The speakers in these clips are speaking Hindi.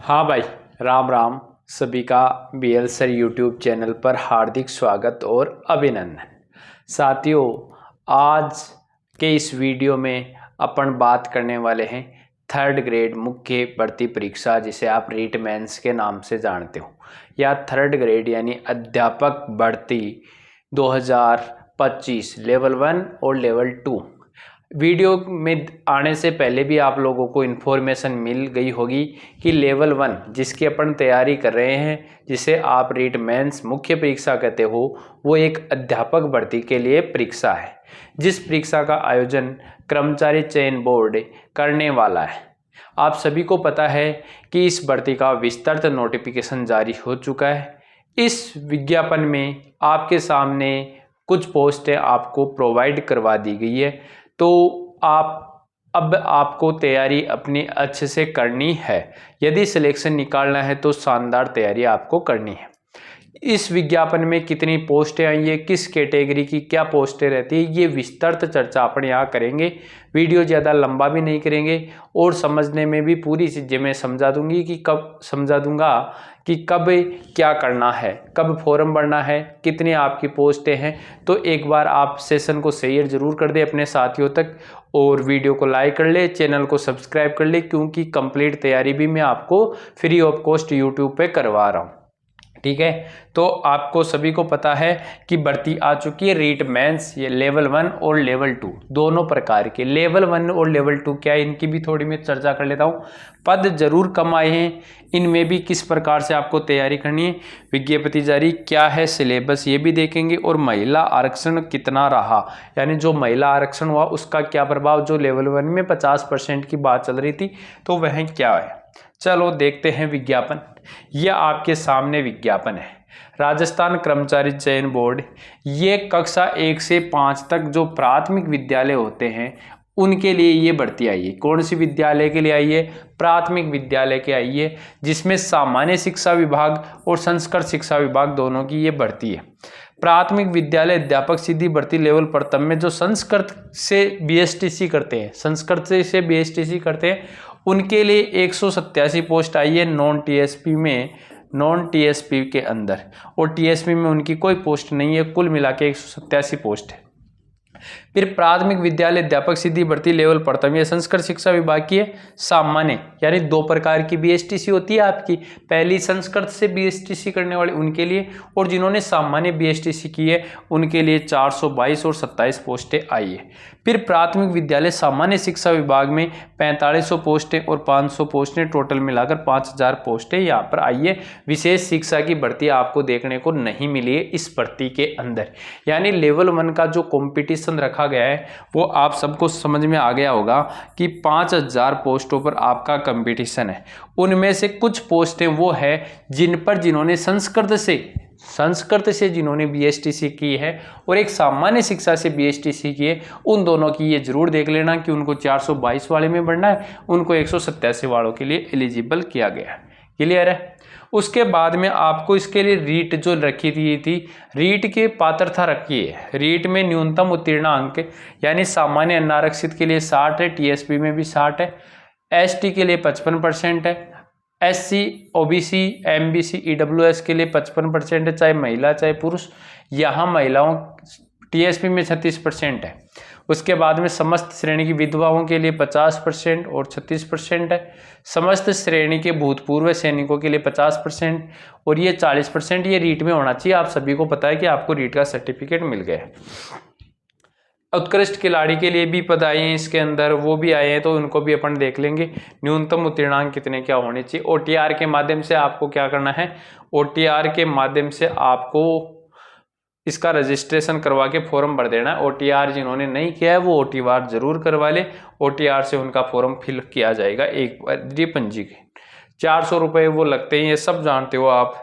हाँ भाई, राम राम। सभी का बीएल सर यूट्यूब चैनल पर हार्दिक स्वागत और अभिनंदन। साथियों, आज के इस वीडियो में अपन बात करने वाले हैं थर्ड ग्रेड मुख्य भर्ती परीक्षा, जिसे आप रीट मेंस के नाम से जानते हो, या थर्ड ग्रेड यानी अध्यापक भर्ती 2025 लेवल 1 और लेवल 2। वीडियो में आने से पहले भी आप लोगों को इन्फॉर्मेशन मिल गई होगी कि लेवल 1 जिसकी अपन तैयारी कर रहे हैं, जिसे आप रीट मेंस मुख्य परीक्षा कहते हो, वो एक अध्यापक भर्ती के लिए परीक्षा है, जिस परीक्षा का आयोजन कर्मचारी चयन बोर्ड करने वाला है। आप सभी को पता है कि इस भर्ती का विस्तृत नोटिफिकेशन जारी हो चुका है। इस विज्ञापन में आपके सामने कुछ पोस्टें आपको प्रोवाइड करवा दी गई है, तो अब आपको तैयारी अपनी अच्छे से करनी है। यदि सिलेक्शन निकालना है तो शानदार तैयारी आपको करनी है। इस विज्ञापन में कितनी पोस्टें आई है, किस कैटेगरी की क्या पोस्टें रहती है, ये विस्तृत चर्चा अपन यहाँ करेंगे। वीडियो ज़्यादा लंबा भी नहीं करेंगे और समझने में भी पूरी चीज़ें मैं समझा दूंगा कि कब क्या करना है, कब फॉर्म भरना है, कितनी आपकी पोस्टें हैं। तो एक बार आप सेशन को शेयर जरूर कर दें अपने साथियों तक और वीडियो को लाइक कर ले, चैनल को सब्सक्राइब कर ले, क्योंकि कंप्लीट तैयारी भी मैं आपको फ्री ऑफ कॉस्ट यूट्यूब पे करवा रहा हूँ। ठीक है, तो आपको सभी को पता है कि भर्ती आ चुकी है रीट मेंस, ये लेवल 1 और लेवल 2 दोनों प्रकार के। लेवल 1 और लेवल 2 क्या है, इनकी भी थोड़ी मैं चर्चा कर लेता हूँ। पद जरूर कम आए हैं, इनमें भी किस प्रकार से आपको तैयारी करनी है, विज्ञप्ति जारी क्या है, सिलेबस ये भी देखेंगे, और महिला आरक्षण कितना रहा, यानी जो महिला आरक्षण हुआ उसका क्या प्रभाव, जो लेवल 1 में 50% की बात चल रही थी, तो वह क्या है। चलो देखते हैं विज्ञापन। यह आपके सामने विज्ञापन है। राजस्थान कर्मचारी चयन बोर्ड, ये कक्षा 1 से 5 तक जो प्राथमिक विद्यालय होते हैं उनके लिए ये भर्ती आई है। कौन सी विद्यालय के लिए आई है? प्राथमिक विद्यालय के आई है, जिसमें सामान्य शिक्षा विभाग और संस्कृत शिक्षा विभाग दोनों की ये भर्ती है। प्राथमिक विद्यालय अध्यापक सीधी भर्ती लेवल प्रथम में जो संस्कृत से बीएसटीसी करते हैं, उनके लिए 187 पोस्ट आई है नॉन टीएसपी के अंदर, और टीएसपी में उनकी कोई पोस्ट नहीं है। कुल मिला के 187 पोस्ट है। फिर प्राथमिक विद्यालय अध्यापक सीधी भर्ती लेवल प्रथम, यह संस्कृत शिक्षा विभाग की है, सामान्य, यानी दो प्रकार की बीएसटीसी होती है आपकी। पहली संस्कृत से बीएसटीसी करने वाले उनके लिए, और जिन्होंने सामान्य बीएसटीसी की है उनके लिए 422 और 27 पोस्टें आई है। फिर प्राथमिक विद्यालय सामान्य शिक्षा विभाग में 4500 पोस्टें और 500 पोस्टें, टोटल मिलाकर 5000 पोस्टें यहाँ पर आई है। विशेष शिक्षा की भर्ती आपको देखने को नहीं मिली है इस भर्ती के अंदर, यानी लेवल 1 का जो कॉम्पिटिशन रखा गया है वो आप सबको समझ में आ गया होगा कि 5000 पोस्टों पर आपका कंपटीशन है। उनमें से कुछ पोस्टें वो है जिन्होंने संस्कृत से जिन्होंने बीएसटीसी की है और एक सामान्य शिक्षा से बीएसटीसी की है, उन दोनों की ये जरूर देख लेना कि उनको 422 वाले में बढ़ना है, उनको 187 वालों के लिए एलिजिबल किया गया है। क्लियर है? उसके बाद में आपको इसके लिए रीट जो रखी थी रीट की पात्रता रखी है। रीट में न्यूनतम उत्तीर्ण अंक, यानी सामान्य अनारक्षित के लिए 60 है, टीएसपी में भी 60 है, एसटी के लिए 55% है, एससी, ओबीसी, एमबीसी, ईडब्ल्यूएस के लिए 55% है, चाहे महिला चाहे पुरुष। यहाँ महिलाओं टीएसपी में 36% है। उसके बाद में समस्त श्रेणी की विधवाओं के लिए 50% और 36% है। समस्त श्रेणी के भूतपूर्व सैनिकों के लिए 50% और ये 40%। ये रीट में होना चाहिए। आप सभी को पता है कि आपको रीट का सर्टिफिकेट मिल गया है। उत्कृष्ट खिलाड़ी के लिए भी पद आए हैं इसके अंदर, वो भी आए हैं, तो उनको भी अपन देख लेंगे। न्यूनतम उत्तीर्णांक कितने क्या होने चाहिए। ओटीआर के माध्यम से आपको क्या करना है, ओटीआर के माध्यम से आपको इसका रजिस्ट्रेशन करवा के फॉर्म भर देना है। ओटीआर जिन्होंने नहीं किया है वो ओटीआर जरूर करवा ले। ओटीआर से उनका फॉर्म फिल किया जाएगा। एक बार पंजीकरण 400 रुपये वो लगते हैं, ये सब जानते हो आप।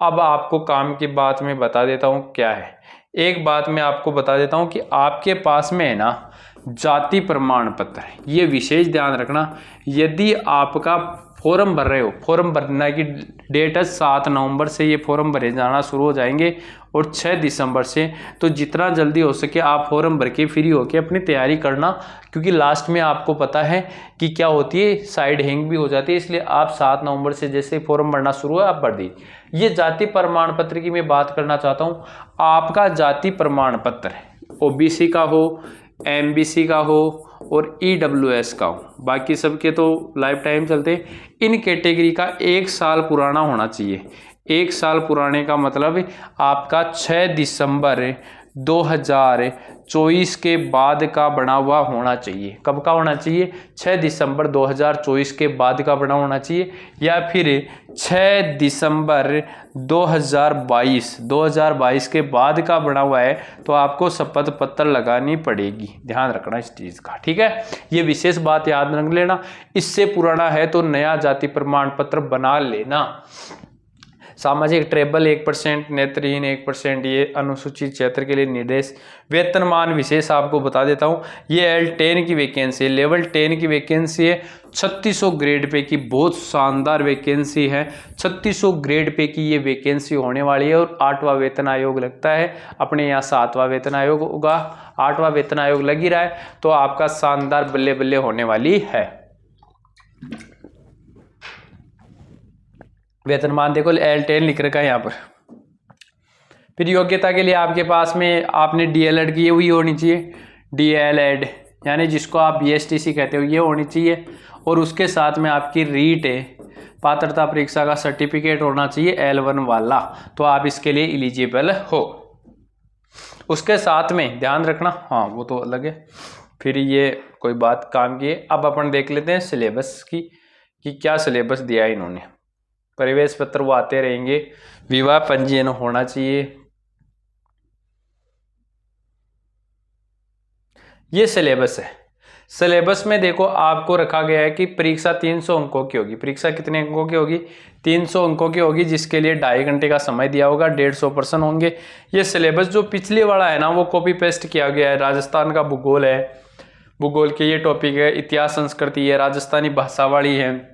अब आपको काम की बात मैं बता देता हूँ क्या है। एक बात मैं आपको बता देता हूँ कि आपके पास में है ना जाति प्रमाण पत्र, ये विशेष ध्यान रखना। यदि आपका फॉर्म भर रहे हो, फॉर्म भरने की डेट है 7 नवंबर से ये फॉर्म भरे जाना शुरू हो जाएंगे और 6 दिसंबर से। तो जितना जल्दी हो सके आप फॉर्म भर के फ्री होके अपनी तैयारी करना, क्योंकि लास्ट में आपको पता है कि क्या होती है, साइड हैंग भी हो जाती है। इसलिए आप 7 नवंबर से जैसे फॉर्म भरना शुरू है आप भर दीजिए। ये जाति प्रमाण पत्र की मैं बात करना चाहता हूँ। आपका जाति प्रमाण पत्र ओबीसी का हो, एमबीसी का हो और ईडब्ल्यूएस का हो, बाकी सबके तो लाइफ टाइम चलते, इन कैटेगरी का 1 साल पुराना होना चाहिए। 1 साल पुराने का मतलब आपका 6 दिसंबर 2024 के बाद का बना हुआ होना चाहिए। कब का होना चाहिए? 6 दिसंबर 2024 के बाद का बना होना चाहिए, या फिर 6 दिसंबर 2022 के बाद का बना हुआ है तो आपको शपथ पत्र लगानी पड़ेगी। ध्यान रखना इस चीज़ का, ठीक है। ये विशेष बात याद रख लेना। इससे पुराना है तो नया जाति प्रमाण पत्र बना लेना। सामाजिक ट्रेबल 1%, नेत्रहीन 1%, ये अनुसूचित क्षेत्र के लिए निर्देश। वेतनमान विशेष आपको बता देता हूँ, ये L10 की वैकेंसी है, लेवल 10 की वैकेंसी है। 3600 ग्रेड पे की बहुत शानदार वैकेंसी है। 3600 ग्रेड पे की ये वैकेंसी होने वाली है और 8वां वेतन आयोग लगता है। अपने यहाँ 7वां वेतन आयोग होगा, 8वां वेतन आयोग लग ही रहा है, तो आपका शानदार बल्ले बल्ले होने वाली है। वेतनमान देखो L10 लिख रखा है यहाँ पर। फिर योग्यता के लिए आपके पास में आपने DLED की हुई होनी चाहिए, DLED यानी जिसको आप BSTC कहते हो, ये होनी चाहिए। और उसके साथ में आपकी रीट है, पात्रता परीक्षा का सर्टिफिकेट होना चाहिए L1 वाला, तो आप इसके लिए एलिजिबल हो। उसके साथ में ध्यान रखना, हाँ वो तो अलग है, फिर ये कोई बात काम की है। अब अपन देख लेते हैं सिलेबस की कि क्या सिलेबस दिया है इन्होंने। प्रवेश पत्र वो आते रहेंगे, विवाह पंजीयन होना चाहिए। ये सिलेबस है। सिलेबस में देखो आपको रखा गया है कि परीक्षा 300 अंकों की होगी। परीक्षा कितने अंकों की होगी? 300 अंकों की होगी, जिसके लिए 2.5 घंटे का समय दिया होगा। 150 प्रश्न होंगे। ये सिलेबस जो पिछले वाला है ना, वो कॉपी पेस्ट किया गया है। राजस्थान का भूगोल है, भूगोल के ये टॉपिक है। इतिहास संस्कृति है, राजस्थानी भाषावाड़ी है,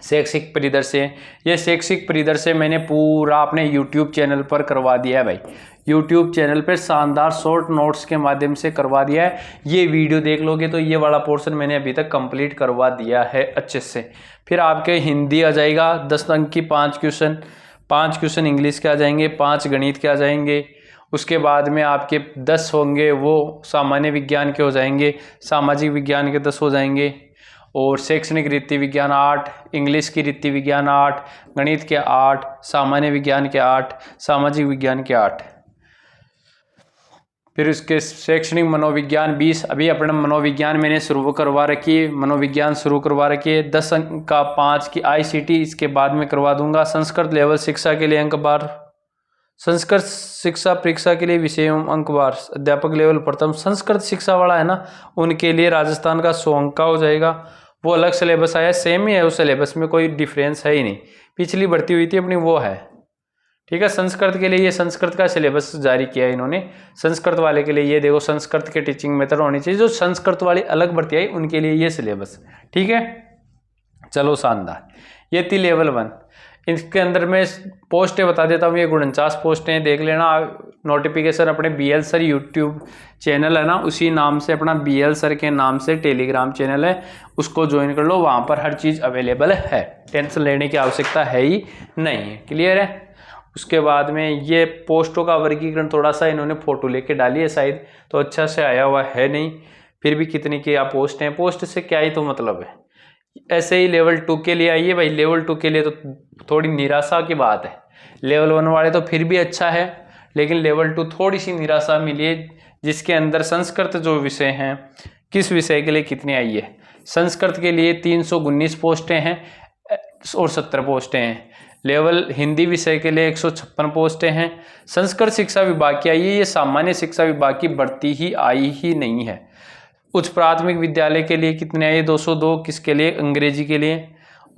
शैक्षिक परिदृश्य। ये शैक्षिक परिदृश्य मैंने पूरा अपने YouTube चैनल पर करवा दिया है भाई। YouTube चैनल पर शानदार शॉर्ट नोट्स के माध्यम से करवा दिया है। ये वीडियो देख लोगे तो ये वाला पोर्शन मैंने अभी तक कंप्लीट करवा दिया है अच्छे से। फिर आपके हिंदी आ जाएगा 10 अंक की 5 क्वेश्चन, 5 क्वेश्चन इंग्लिश के आ जाएंगे, 5 गणित के आ जाएंगे। उसके बाद में आपके 10 होंगे वो सामान्य विज्ञान के हो जाएंगे, सामाजिक विज्ञान के 10 हो जाएंगे, और शैक्षणिक रीति विज्ञान 8, इंग्लिश की रीति विज्ञान 8, गणित के 8, सामान्य विज्ञान के 8, सामाजिक विज्ञान के 8। फिर उसके शैक्षणिक मनोविज्ञान 20। अभी अपना मनोविज्ञान मैंने शुरू करवा रखी है, मनोविज्ञान शुरू करवा रखी है। 10 अंक का 5 की ICT इसके बाद में करवा दूंगा। संस्कृत लेवल शिक्षा के लिए अंक 12, संस्कृत शिक्षा परीक्षा के लिए विषय अंक 12, अध्यापक लेवल प्रथम संस्कृत शिक्षा वाला है ना, उनके लिए राजस्थान का 100 अंक का हो जाएगा। वो अलग सिलेबस आया, सेम ही है, उस सिलेबस में कोई डिफरेंस है ही नहीं। पिछली भर्ती हुई थी अपनी वो है, ठीक है। संस्कृत के लिए ये संस्कृत का सिलेबस जारी किया है इन्होंने। संस्कृत वाले के लिए ये देखो, संस्कृत के टीचिंग मेथड होनी चाहिए। जो संस्कृत वाली अलग भर्ती आई उनके लिए ये सिलेबस, ठीक है। चलो शानदार। ये थी लेवल 1। इसके अंदर मैं पोस्टें बता देता हूँ, ये 49 पोस्टें देख लेना। नोटिफिकेशन अपने BL सर यूट्यूब चैनल है ना, उसी नाम से अपना BL सर के नाम से टेलीग्राम चैनल है, उसको ज्वाइन कर लो। वहाँ पर हर चीज़ अवेलेबल है, टेंशन लेने की आवश्यकता है ही नहीं है। क्लियर है। उसके बाद में ये पोस्टों का वर्गीकरण थोड़ा सा इन्होंने फोटो लेके डाली है शायद, तो अच्छा से आया हुआ है नहीं। फिर भी कितनी क्या पोस्ट हैं, पोस्ट से क्या ही तो मतलब है। ऐसे ही लेवल 2 के लिए आइए भाई। लेवल 2 के लिए तो थोड़ी निराशा की बात है। लेवल 1 वाले तो फिर भी अच्छा है, लेकिन लेवल 2 थोड़ी सी निराशा मिली है, जिसके अंदर संस्कृत जो विषय हैं, किस विषय के लिए कितनी आई है। संस्कृत के लिए 319 पोस्टें हैं और 70 पोस्टें हैं। लेवल हिंदी विषय के लिए 156 पोस्टें हैं। संस्कृत शिक्षा विभाग की आई है, ये सामान्य शिक्षा विभाग की भर्ती ही आई ही नहीं है। उच्च प्राथमिक विद्यालय के लिए कितने आई है? 202। किसके लिए? अंग्रेजी के लिए।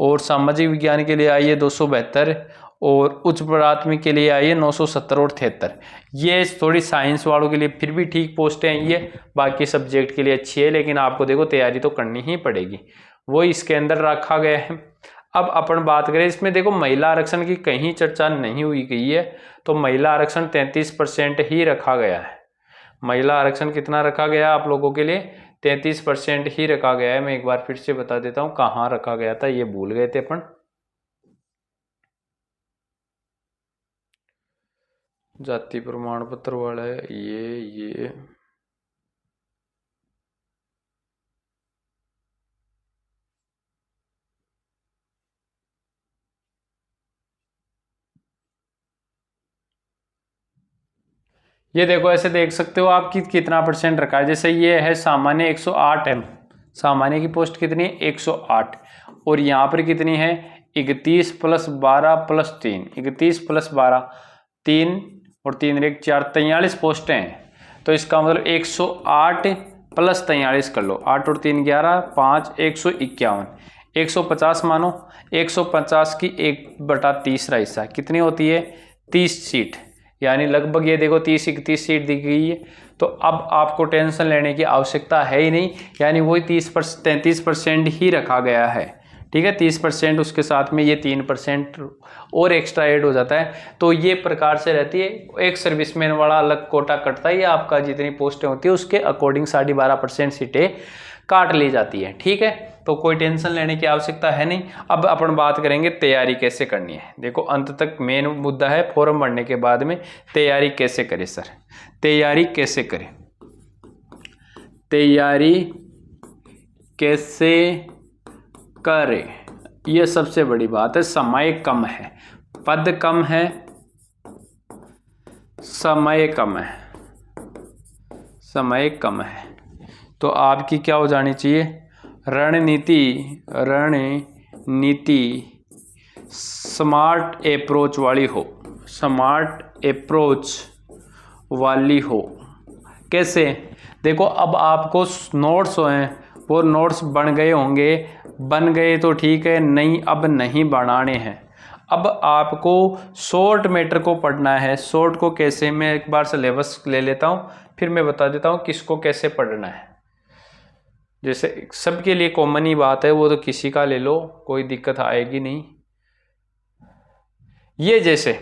और सामाजिक विज्ञान के लिए आई है 272, और उच्च प्राथमिक के लिए आई है 970 और 73। ये थोड़ी साइंस वालों के लिए फिर भी ठीक पोस्टें हैं ये, बाकी सब्जेक्ट के लिए अच्छी है, लेकिन आपको देखो तैयारी तो करनी ही पड़ेगी। वो इसके अंदर रखा गया है। अब अपन बात करें इसमें, देखो महिला आरक्षण की कहीं चर्चा नहीं हुई गई है, तो महिला आरक्षण 33% ही रखा गया है। महिला आरक्षण कितना रखा गया आप लोगों के लिए? 33% ही रखा गया है। मैं एक बार फिर से बता देता हूं कहाँ रखा गया था, ये भूल गए थे अपन। जाति प्रमाण पत्र वाला है ये देखो, ऐसे देख सकते हो आप कि कितना परसेंट रखा है। जैसे ये है सामान्य 108 है, सामान्य की पोस्ट कितनी है? 108। और यहाँ पर कितनी है? 31 + 12 + 3, 31 + 12, 3 और 3 1 4, 43 पोस्टें हैं। तो इसका मतलब 108 + 43 कर लो, 8 और 3 11, 5 151, 150 मानो। 150 की 1/30 हिस्सा कितनी होती है? 30 सीट, यानी लगभग ये देखो 30-31 सीट दी गई है। तो अब आपको टेंशन लेने की आवश्यकता है ही नहीं, यानी वही 33% ही रखा गया है। ठीक है, 30%, उसके साथ में ये 3% और एक्स्ट्रा ऐड हो जाता है। तो ये प्रकार से रहती है। एक सर्विसमैन वाला अलग कोटा कटता है, या आपका जितनी पोस्टें होती है उसके अकॉर्डिंग 12.5% सीटें काट ली जाती है। ठीक है, तो कोई टेंशन लेने की आवश्यकता है नहीं। अब अपन बात करेंगे तैयारी कैसे करनी है। देखो अंत तक मेन मुद्दा है फॉर्म भरने के बाद में तैयारी कैसे करें। सर तैयारी कैसे करें? तैयारी कैसे करें, ये सबसे बड़ी बात है। समय कम है, पद कम है, समय कम है, समय कम है। तो आपकी क्या हो जानी चाहिए? रणनीति स्मार्ट अप्रोच वाली हो, स्मार्ट अप्रोच वाली हो। कैसे? देखो अब आपको नोट्स हैं, वो नोट्स बन गए होंगे, बन गए तो ठीक है, नहीं अब नहीं बनाने हैं। अब आपको शॉर्ट मैटर को पढ़ना है। शॉर्ट को कैसे? मैं एक बार सिलेबस ले लेता हूँ, फिर मैं बता देता हूँ किसको कैसे पढ़ना है। जैसे सबके लिए कॉमन ही बात है, वो तो किसी का ले लो, कोई दिक्कत आएगी नहीं। ये जैसे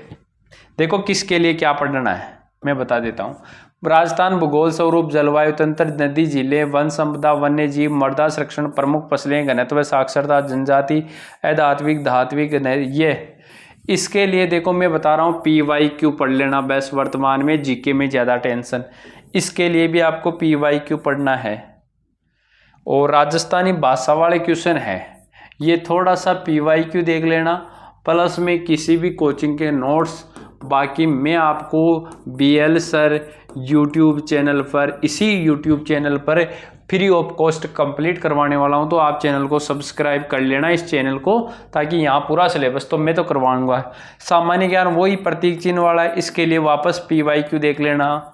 देखो किसके लिए क्या पढ़ना है मैं बता देता हूँ। राजस्थान भूगोल, स्वरूप, जलवायु तंत्र, नदी, झीलें, वन संपदा, वन्य जीव, मृदा संरक्षण, प्रमुख फसलें, घनत्व, साक्षरता, जनजाति, अधात्विक, धात्विक, ये इसके लिए देखो मैं बता रहा हूँ PYQ पढ़ लेना बेस्ट। वर्तमान में जीके में ज़्यादा टेंशन, इसके लिए भी आपको PYQ पढ़ना है। और राजस्थानी भाषा वाले क्वेश्चन है, ये थोड़ा सा PYQ देख लेना, प्लस में किसी भी कोचिंग के नोट्स। बाकी मैं आपको BL सर यूट्यूब चैनल पर, इसी यूट्यूब चैनल पर फ्री ऑफ कॉस्ट कंप्लीट करवाने वाला हूं। तो आप चैनल को सब्सक्राइब कर लेना, इस चैनल को, ताकि यहाँ पूरा सिलेबस तो मैं तो करवाऊंगा। सामान्य ज्ञान वही प्रतीक चिन्ह वाला है, इसके लिए वापस PYQ देख लेना।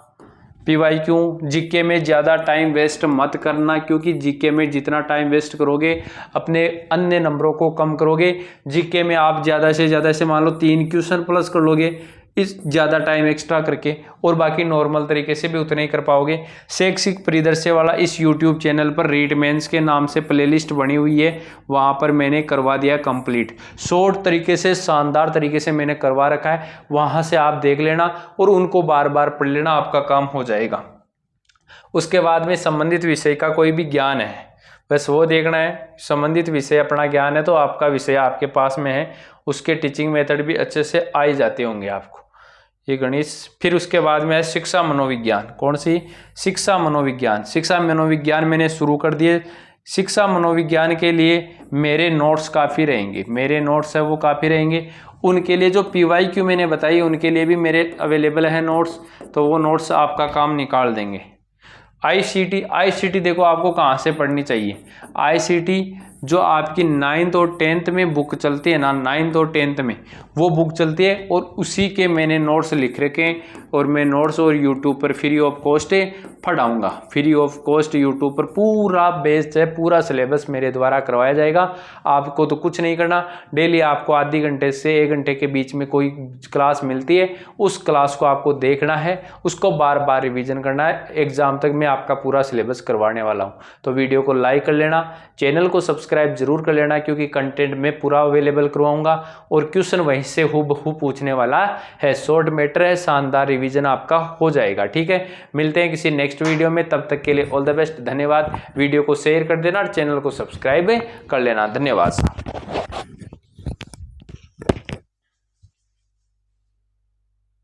PYQ जीके में ज़्यादा टाइम वेस्ट मत करना, क्योंकि जीके में जितना टाइम वेस्ट करोगे अपने अन्य नंबरों को कम करोगे। जीके में आप ज़्यादा से ज़्यादा से मान लो 3 क्वेश्चन प्लस कर लोगे इस ज़्यादा टाइम एक्स्ट्रा करके, और बाकी नॉर्मल तरीके से भी उतने ही कर पाओगे। शैक्षिक परिदृश्य वाला इस यूट्यूब चैनल पर रीड मेंस के नाम से प्लेलिस्ट बनी हुई है, वहाँ पर मैंने करवा दिया कंप्लीट, शॉर्ट तरीके से, शानदार तरीके से मैंने करवा रखा है। वहाँ से आप देख लेना और उनको बार बार पढ़ लेना, आपका काम हो जाएगा। उसके बाद में संबंधित विषय का कोई भी ज्ञान है बस वो देखना है। संबंधित विषय अपना ज्ञान है तो आपका विषय आपके पास में है, उसके टीचिंग मेथड भी अच्छे से आ ही जाते होंगे आपको, ये गणित। फिर उसके बाद में है शिक्षा मनोविज्ञान। कौन सी? शिक्षा मनोविज्ञान। शिक्षा मनोविज्ञान मैंने शुरू कर दिए। शिक्षा मनोविज्ञान के लिए मेरे नोट्स काफ़ी रहेंगे, मेरे नोट्स है वो काफ़ी रहेंगे। उनके लिए जो PYQ मैंने बताई उनके लिए भी मेरे अवेलेबल है नोट्स, तो वो नोट्स आपका काम निकाल देंगे। ICT देखो आपको कहाँ से पढ़नी चाहिए। ICT जो आपकी 9th और 10th में बुक चलती है ना, 9th और 10th में वो बुक चलती है, और उसी के मैंने नोट्स लिख रखे हैं। और मैं नोट्स और यूट्यूब पर फ्री ऑफ कॉस्ट पढ़ाऊँगा, फ्री ऑफ कॉस्ट यूट्यूब पर पूरा बेस्ड है, पूरा सिलेबस मेरे द्वारा करवाया जाएगा। आपको तो कुछ नहीं करना, डेली आपको आधे घंटे से 1 घंटे के बीच में कोई क्लास मिलती है, उस क्लास को आपको देखना है, उसको बार बार रिवीजन करना है। एग्जाम तक मैं आपका पूरा सिलेबस करवाने वाला हूँ। तो वीडियो को लाइक कर लेना, चैनल को सब्सक्राइब सब्सक्राइब जरूर कर लेना, क्योंकि कंटेंट मैं पूरा अवेलेबल करवाऊंगा और क्वेश्चन वहीं से हूबहू पूछने वाला है। शॉर्ट मैटर है, शानदार रिवीजन आपका हो जाएगा। ठीक है, मिलते हैं किसी नेक्स्ट वीडियो में, तब तक के लिए ऑल द बेस्ट। धन्यवाद। वीडियो को शेयर कर देना और चैनल को सब्सक्राइब कर लेना। धन्यवाद।